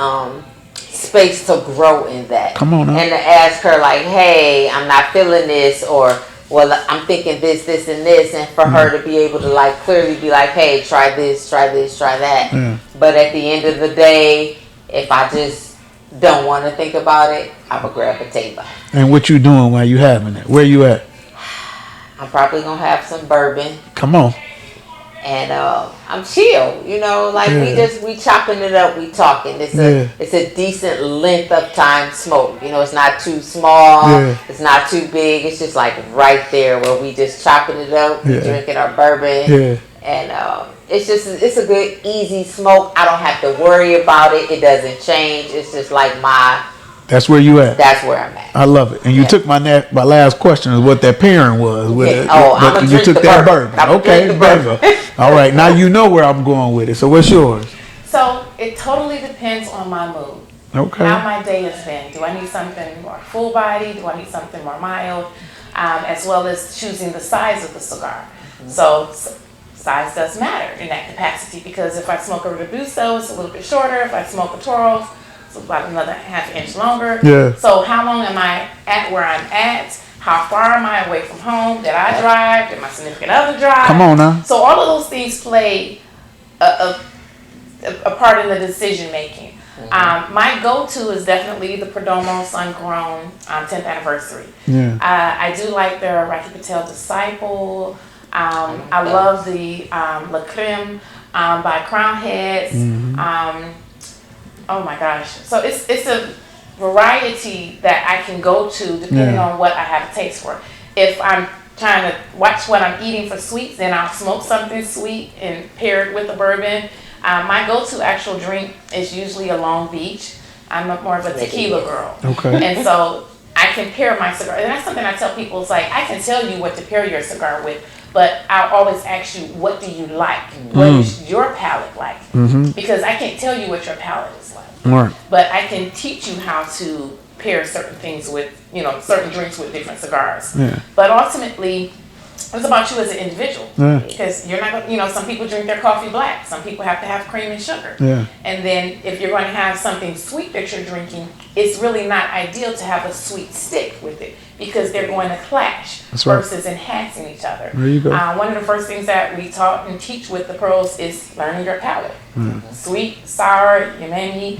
space to grow in that. Come on now. And to ask her hey, I'm not feeling this, or well, I'm thinking this, and this, and for her to be able to clearly be hey, try this, try that. Yeah. But at the end of the day, if I just don't want to think about it, I'm gonna grab a table. And what you doing while you having it? Where you at? I'm probably gonna have some bourbon. Come on. And I'm chill, we chopping it up, we talking. It's a decent length of time smoke. It's not too small, it's not too big. It's just right there where we just chopping it up, we drinking our bourbon, and it's a good easy smoke. I don't have to worry about it. It doesn't change. It's just That's where you at. That's where I'm at. I love it. And you took my last question is what that pairing was. I'm you took that bourbon. Okay, bourbon. All right, now you know where I'm going with it. So what's yours? So it totally depends on my mood. Okay. How my day has been. Do I need something more full body? Do I need something more mild? As well as choosing the size of the cigar. So size does matter in that capacity, because if I smoke a Robusto, it's a little bit shorter. If I smoke a Toro, it's about another half inch longer. Yeah. So how long am I at where I'm at? How far am I away from home? Did I drive? Did my significant other drive? Come on now. So all of those things play a part in the decision making. My go-to is definitely the Perdomo Sun Grown 10th anniversary. Yeah. I do like their Rocky Patel Disciple. I love the La Creme by Crown Heads. Oh my gosh. So it's a variety that I can go to depending on what I have a taste for. If I'm trying to watch what I'm eating for sweets, then I'll smoke something sweet and pair it with a bourbon. My go-to actual drink is usually a Long Beach. I'm more of a tequila girl. Okay. And so I can pair my cigar. And that's something I tell people. It's like, I can tell you what to pair your cigar with, but I'll always ask you, what do you like? What is your palate like? Because I can't tell you what your palate is like. Right. But I can teach you how to pair certain things with, certain drinks with different cigars. Yeah. But ultimately, it's about you as an individual. Because you're not going to, some people drink their coffee black. Some people have to have cream and sugar. Yeah. And then if you're going to have something sweet that you're drinking, it's really not ideal to have a sweet stick with it because they're going to clash versus enhancing each other. There you go. One of the first things that we taught and teach with the pros is learning your palate. Sweet, sour, umami,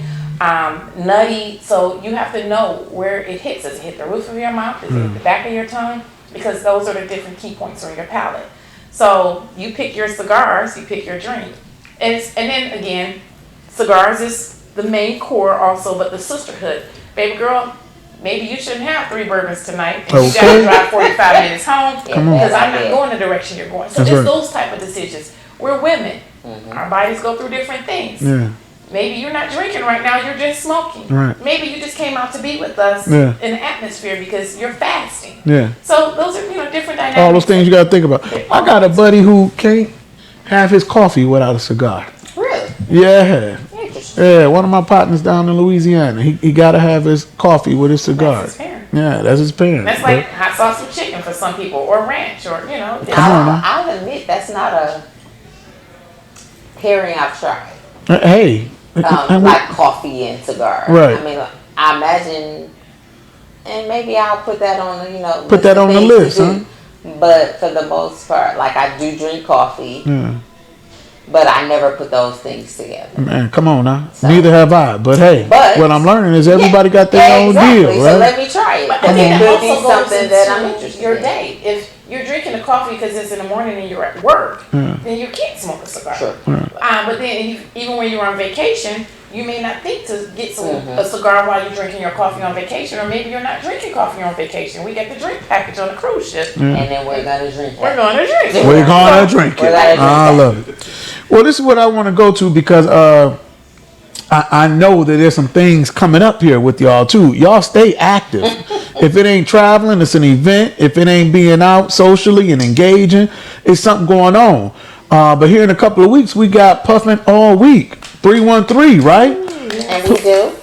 nutty. So you have to know where it hits. Does it hit the roof of your mouth? Does it hit the back of your tongue? Because those are the different key points on your palate. So you pick your cigars, you pick your drink. And then again, cigars is the main core also, but the sisterhood. Baby girl, maybe you shouldn't have 3 bourbons tonight and you gotta drive 45 minutes home because I'm not going the direction you're going. So it's those type of decisions. We're women. Our bodies go through different things. Yeah. Maybe you're not drinking right now, you're just smoking. Right. Maybe you just came out to be with us in the atmosphere because you're fasting. Yeah. So those are, different dynamics. All those things you got to think about. I got a buddy who can't have his coffee without a cigar. Really? Yeah. Interesting. Yeah, one of my partners down in Louisiana, he got to have his coffee with his cigar. That's his parent. Yeah, that's his parent. That's like hot sauce with chicken for some people, or ranch, or Come on now. I'll admit that's not a pairing I've tried. Hey. Like coffee and cigars. Right. I mean, I imagine, and maybe I'll put that on the, Put that on the list, huh? But for the most part, like I do drink coffee, but I never put those things together. Man, come on now. So, neither have I. But hey, what I'm learning is everybody got their own deal, right? So let me try it. But it could be something that I'm interested in. Your day. If you're drinking a coffee because it's in the morning and you're at work, then you can't smoke a cigar. Sure. But then even when you're on vacation, you may not think to get a cigar while you're drinking your coffee on vacation, or maybe you're not drinking coffee on vacation. We get the drink package on the cruise ship. And then we're going to drink it. We're going to drink it. We're going to drink it. I love it. Well, this is what I want to go to because I know that there's some things coming up here with y'all too. Y'all stay active. If it ain't traveling, it's an event. If it ain't being out socially and engaging, it's something going on. But here in a couple of weeks, we got Puffin all week. 313, right? And we do.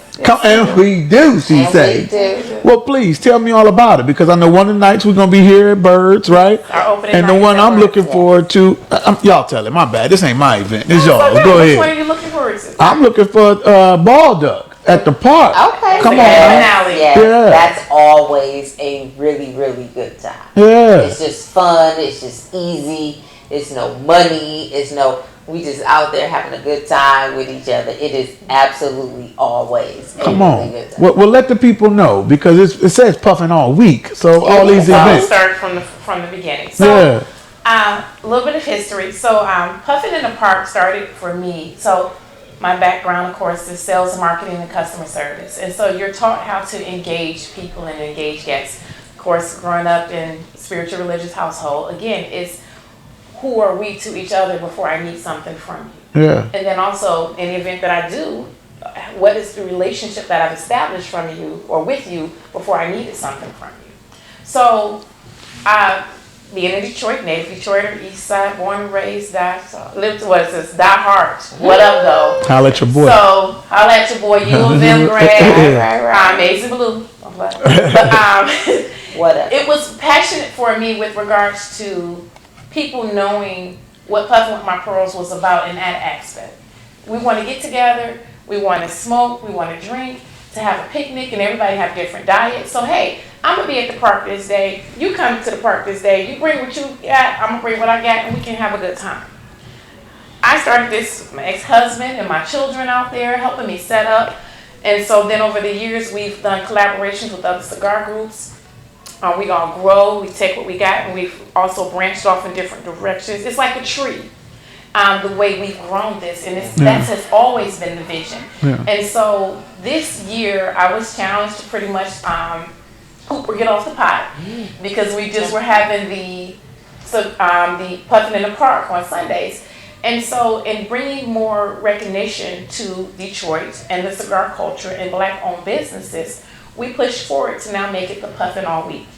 And we do, she said. Well, please tell me all about it because I know one of the nights we're going to be here at Birds, right? Our opening and the night one I'm Birds, looking forward to, y'all tell it, my bad. This ain't my event. This y'all. Okay. Go ahead. Which one are you looking forward to? I'm looking for Ball Duck at the park. Okay. Come on. Yeah, Yeah. that's always a really, really good time. Yeah. It's just fun. It's just easy. It's no money. We just out there having a good time with each other. It is absolutely always a Come really on. good time. Well, let the people know because it says Puffin all week. So all these So I'll events. start from the beginning. So, a little bit of history. So Puffin in the Park started for me. So my background, of course, is sales and marketing and customer service. And so you're taught how to engage people and engage guests. Of course, growing up in spiritual religious household, again, it's who are we to each other before I need something from you. Yeah. And then also in the event that I do, what is the relationship that I've established from you or with you before I needed something from you. So being in Detroit, native Detroiter, East Side, born and raised, die hard. What up though? Holla at your boy. So holla at your boy, U of M grad, Amazing Blue. But What up? it was passionate for me with regards to people knowing what Puffin with My Pearls was about in that aspect. We want to get together, we want to smoke, we want to drink, to have a picnic, and everybody have different diets. So hey, I'm gonna be at the park this day. You come to the park this day. You bring what you got. I'm gonna bring what I got, and we can have a good time. I started this with my ex-husband and my children out there helping me set up. And so then over the years, we've done collaborations with other cigar groups. We all grow, we take what we got, and we've also branched off in different directions. It's like a tree, the way we've grown this, and that has always been the vision. Yeah. And so this year, I was challenged to pretty much hoop or get off the pot, because we just were having the Puffin in the Park on Sundays. And so in bringing more recognition to Detroit and the cigar culture and Black-owned businesses, we pushed forward to now make it the Puffin all week.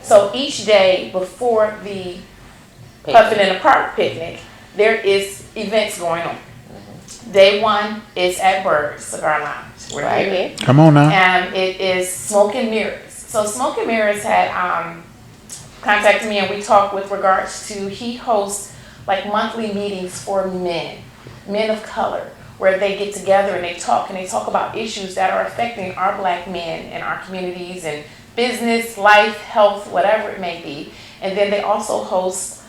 So each day before the Puffin in the Park picnic, there is events going on. Day one is at Bird's Cigar Lounge. We're here. Come on now. And it is Smoke and Mirrors. So Smoke and Mirrors had contacted me, and we talked with regards to, he hosts like monthly meetings for men of color, where they get together and they talk about issues that are affecting our Black men in our communities and business, life, health, whatever it may be. And then they also host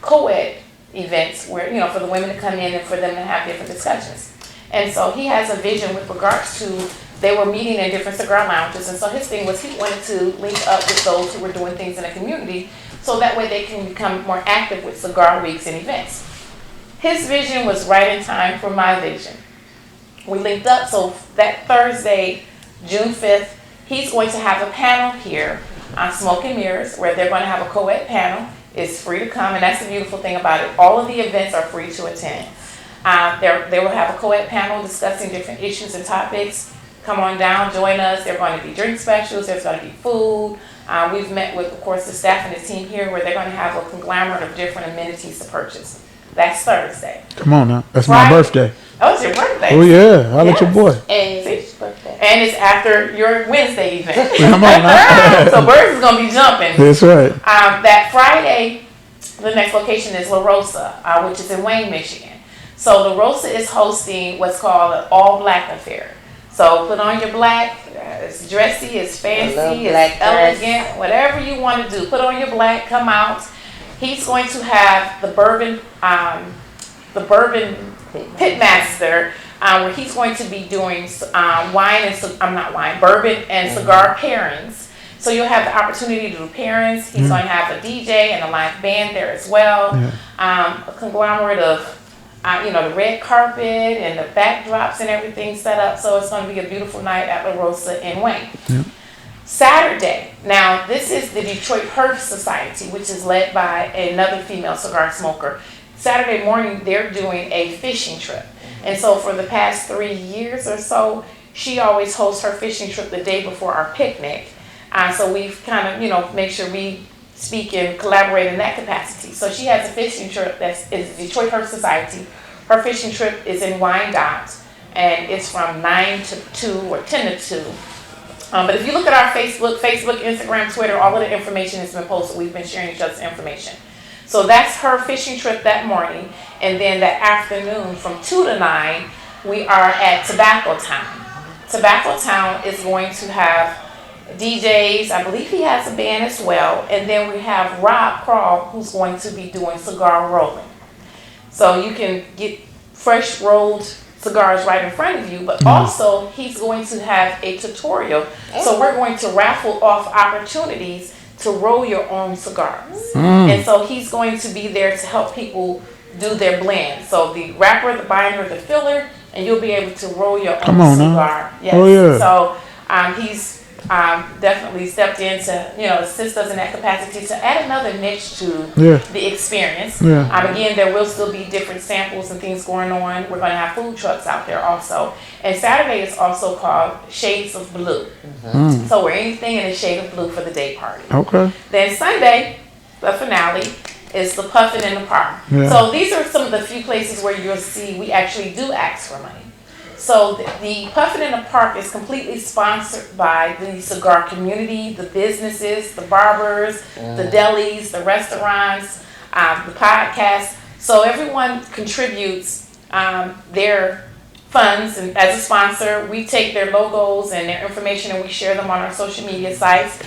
co-ed events where, you know, for the women to come in and for them to have different discussions. And so he has a vision with regards to, they were meeting in different cigar lounges, and so his thing was he wanted to link up with those who were doing things in the community, so that way they can become more active with cigar weeks and events. His vision was right in time for my vision. We linked up, so that Thursday, June 5th, he's going to have a panel here on Smoke and Mirrors, where they're going to have a co-ed panel. It's free to come, and that's the beautiful thing about it. All of the events are free to attend. They will have a co-ed panel discussing different issues and topics. Come on down, join us. There are going to be drink specials. There's going to be food. We've met with, of course, the staff and the team here, where they're going to have a conglomerate of different amenities to purchase. That's Thursday. Come on now. That's Friday. my birthday. Oh, it's your birthday. Oh yeah, I'll let your boy. And it's birthday. And it's after your Wednesday event. Come on now. So Birds is going to be jumping. That's right. That Friday, the next location is La Rosa, which is in Wayne, Michigan. So La Rosa is hosting what's called an all-Black affair. So put on your black. It's dressy, it's fancy, it's elegant, whatever you want to do. Put on your black, come out. He's going to have the bourbon pitmaster, where he's going to be doing bourbon and cigar pairings. So you'll have the opportunity to do pairings. He's going to have a DJ and a live band there as well. A conglomerate of the red carpet and the backdrops and everything set up. So it's going to be a beautiful night at La Rosa in Wayne. Saturday, now this is the Detroit Hearth Society, which is led by another female cigar smoker. Saturday morning, they're doing a fishing trip. And so for the past 3 years or so, she always hosts her fishing trip the day before our picnic. So we've kind of, make sure we speak and collaborate in that capacity. So she has a fishing trip is Detroit Hearth Society. Her fishing trip is in Wyandotte, and it's from 9 to 2 or 10 to 2. But if you look at our Facebook, Instagram, Twitter, all of the information has been posted. We've been sharing each other's information. So that's her fishing trip that morning. And then that afternoon from 2 to 9, we are at Tobacco Town. Tobacco Town is going to have DJs. I believe he has a band as well. And then we have Rob Crawl, who's going to be doing cigar rolling. So you can get fresh rolled cigars right in front of you, but also he's going to have a tutorial. So we're going to raffle off opportunities to roll your own cigars. And so he's going to be there to help people do their blend. So the wrapper, the binder, the filler, and you'll be able to roll your own cigar. Yes. Oh yeah. So he's definitely stepped in to assist us in that capacity to add another niche to the experience. Again, there will still be different samples and things going on. We're going to have food trucks out there also. And Saturday is also called Shades of Blue. So we're anything in a shade of blue for the day party. Okay. Then Sunday, the finale, is the Puffin in the Park. So these are some of the few places where you'll see we actually do ask for money. So the Puffin in the Park is completely sponsored by the cigar community, the businesses, the barbers, the delis, the restaurants, the podcasts. So everyone contributes their funds, and as a sponsor, we take their logos and their information and we share them on our social media sites.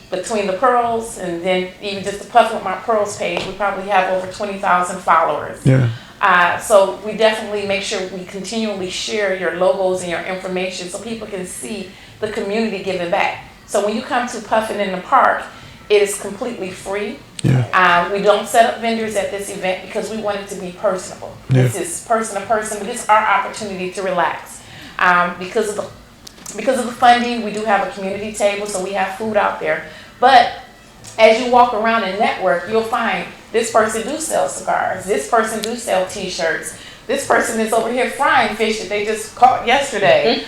Between the pearls and then even just the Puffin with My Pearls page, we probably have over 20,000 followers. Yeah. So we definitely make sure we continually share your logos and your information so people can see the community giving back. So when you come to Puffin in the Park, it is completely free. Yeah. We don't set up vendors at this event because we want it to be personable. Yeah. This is person to person, but it's our opportunity to relax. Because of the funding, we do have a community table, so we have food out there. But as you walk around and network, you'll find this person do sell cigars, this person do sell t-shirts, this person is over here frying fish that they just caught yesterday.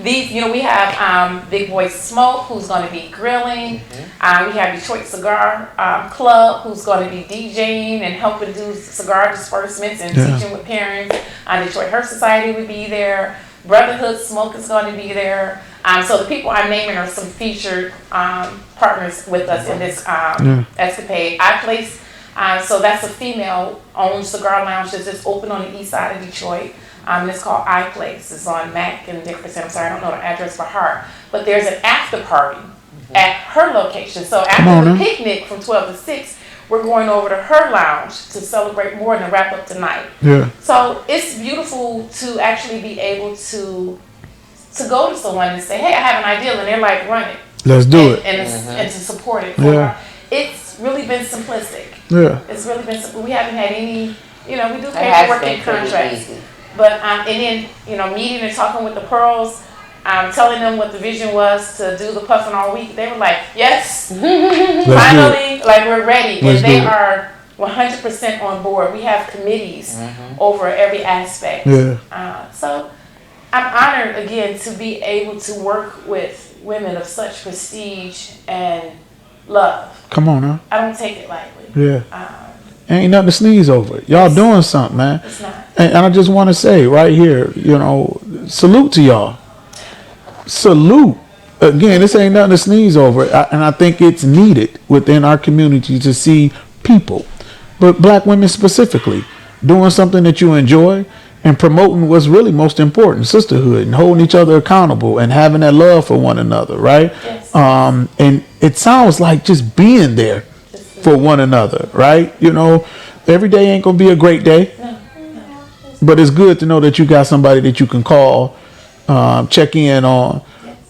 We have Big Boy Smoke, who's going to be grilling. We have Detroit Cigar Club, who's going to be DJing and helping do cigar disbursements and teaching with parents. Detroit Herb Society will be there. Brotherhood Smoke is going to be there. So the people I'm naming are some featured partners with us in this escapade. iPlace, so that's a female-owned cigar lounge that's just open on the east side of Detroit. And it's called iPlace. It's on Mack and Dickerson. I'm sorry, I don't know the address by heart. But there's an after party at her location. So after the picnic from 12 to 6, we're going over to her lounge to celebrate more and to wrap up tonight. Yeah. So it's beautiful to actually be able to go to someone and say, hey, I have an idea, and they're like, run it. Let's do it. And to support it. It's really been simplistic. Yeah. It's really been simple. We haven't had any, we do paperwork and contracts. But, and then, meeting and talking with the Pearls, telling them what the vision was to do the Puffin all week. They were like, yes, finally, like we're ready. And they are 100% on board. We have committees over every aspect. Yeah. So I'm honored, again, to be able to work with women of such prestige and love. Come on now. I don't take it lightly. Yeah. Ain't nothing to sneeze over. Y'all doing something, man. It's not. And I just want to say right here, salute to y'all. Salute. Again, this ain't nothing to sneeze over. And I think it's needed within our community to see people, but black women specifically, doing something that you enjoy and promoting what's really most important, sisterhood, and holding each other accountable and having that love for one another, right? Yes. And it sounds like just being there for one another, right? Every day ain't gonna be a great day, but it's good to know that you got somebody that you can call, check in on,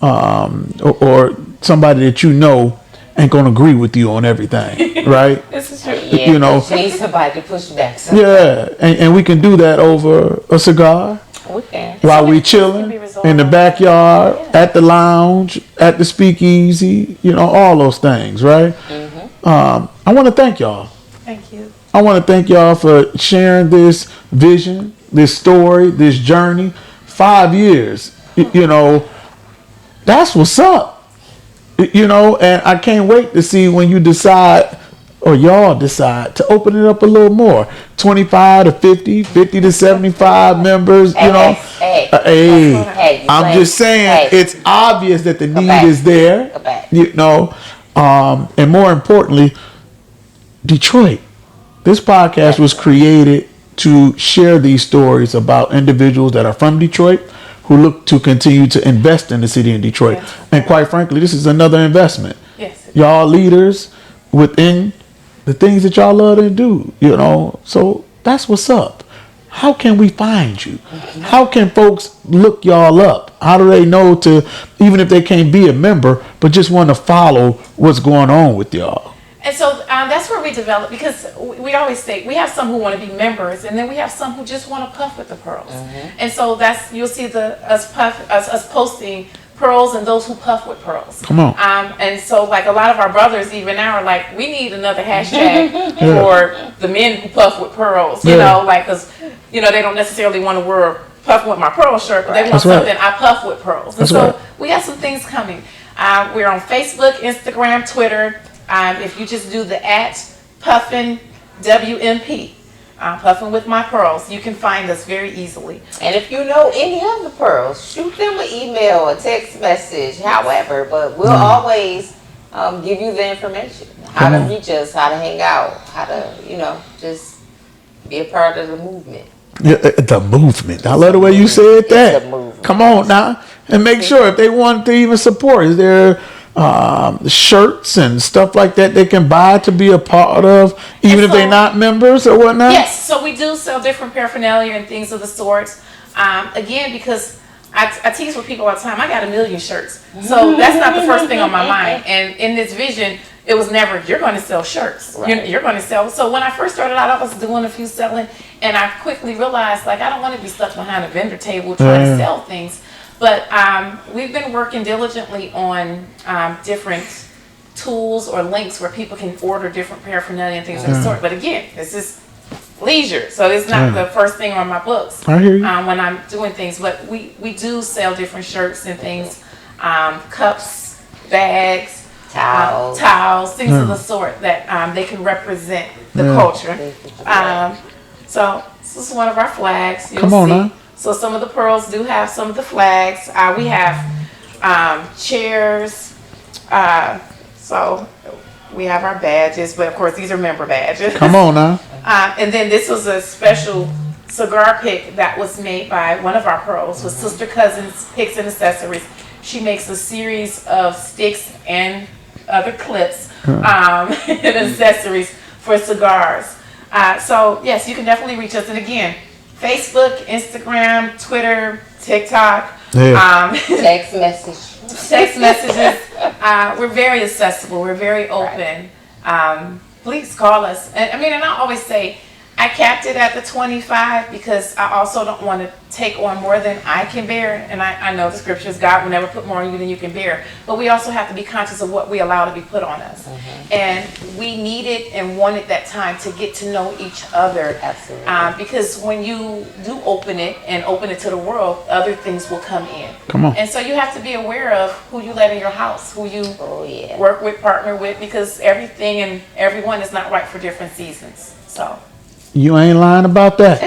or somebody that ain't gonna agree with you on everything, right? This is true. Yeah, you need somebody to push back. Sometimes. Yeah, and we can do that over a cigar. We can. While we chilling in the backyard, at the lounge, at the speakeasy, all those things, right? I want to thank y'all. Thank you. I want to thank y'all for sharing this vision, this story, this journey. 5 years, that's what's up. And I can't wait to see when you decide, or y'all decide, to open it up a little more. 25 to 50, 50 to 75 members, Hey, I'm just saying, it's obvious that the need is there, and more importantly, Detroit. This podcast was created to share these stories about individuals that are from Detroit who look to continue to invest in the city of Detroit. Yes. And quite frankly, this is another investment. Yes. Y'all leaders within the things that y'all love to do, So that's what's up. How can we find you? How can folks look y'all up? How do they know to, even if they can't be a member, but just want to follow what's going on with y'all? And so that's where we develop, because we always say we have some who want to be members, and then we have some who just want to puff with the pearls. And so you'll see us posting pearls and those who puff with pearls. Come on. And so like a lot of our brothers even now are like, we need another hashtag for the men who puff with pearls. Because they don't necessarily want to wear a puff with my pearl shirt, but they want something I puff with pearls. And so we have some things coming. We're on Facebook, Instagram, Twitter. If you just do the @Puffin WMP, Puffin with My Pearls, you can find us very easily. And if you know any of the pearls, shoot them an email, a text message, however. But we'll always give you the information, how to reach us, how to hang out, how to, just be a part of the movement. Yeah, the movement. I love the way you said that. a movement. Come on now. And make sure if they want to even support, is there shirts and stuff like that they can buy to be a part of, even if they're not members or whatnot? Yes, so we do sell different paraphernalia and things of the sort. Again, because I tease with people all the time, I got 1 million shirts. So that's not the first thing on my mind. And in this vision, it was never, you're going to sell shirts. Right. You're going to sell. So when I first started out, I was doing a few selling, and I quickly realized, like, I don't want to be stuck behind a vendor table trying to sell things. But we've been working diligently on different tools or links where people can order different paraphernalia and things of the sort. But again, this is leisure, so it's not the first thing on my books. I hear you. When I'm doing things, but we do sell different shirts and things, cups, bags, towels, things of the sort that they can represent the culture. So this is one of our flags. You'll Come on see. now. So some of the pearls do have some of the flags. We have chairs. So we have our badges, but of course these are member badges. Come on now. And then this was a special cigar pick that was made by one of our pearls with Sister Cousins Picks and Accessories. She makes a series of sticks and other clips and accessories for cigars. So yes, you can definitely reach us. And again, Facebook, Instagram, Twitter, TikTok, Text messages. We're very accessible. We're very open. Please call us. And I always say, I capped it at the 25 because I also don't want to take on more than I can bear. And I know the scriptures, God will never put more on you than you can bear. But we also have to be conscious of what we allow to be put on us. And we needed and wanted that time to get to know each other. Absolutely. Because when you do open it to the world, other things will come in. Come on. And so you have to be aware of who you let in your house, who you yeah. work with, partner with, because everything and everyone is not right for different seasons. So You ain't lying about that.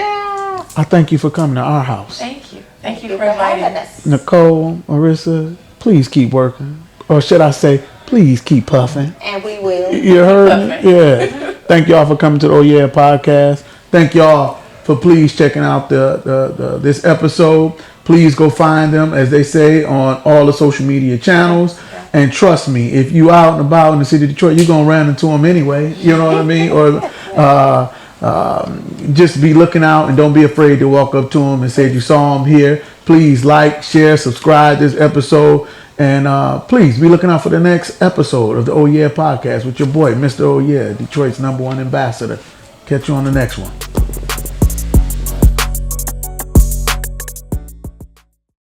I thank you for coming to our house. thank you. Thank you for inviting us. Nicole, Marissa, please keep working. Or should I say, please keep puffing. And we will. You heard me? Yeah. Thank y'all for coming to the Oh Yeah podcast. Thank y'all for please checking out the this episode. Please go find them, as they say, on all the social media channels. And trust me, if you out and about in the city of Detroit, you're going to run into them anyway. You know what I mean? Or just be looking out and don't be afraid to walk up to them and say you saw them here. Please like, share, subscribe this episode. And please be looking out for the next episode of the Oh Yeah podcast with your boy, Mr. Oh Yeah, Detroit's #1 ambassador. Catch you on the next one.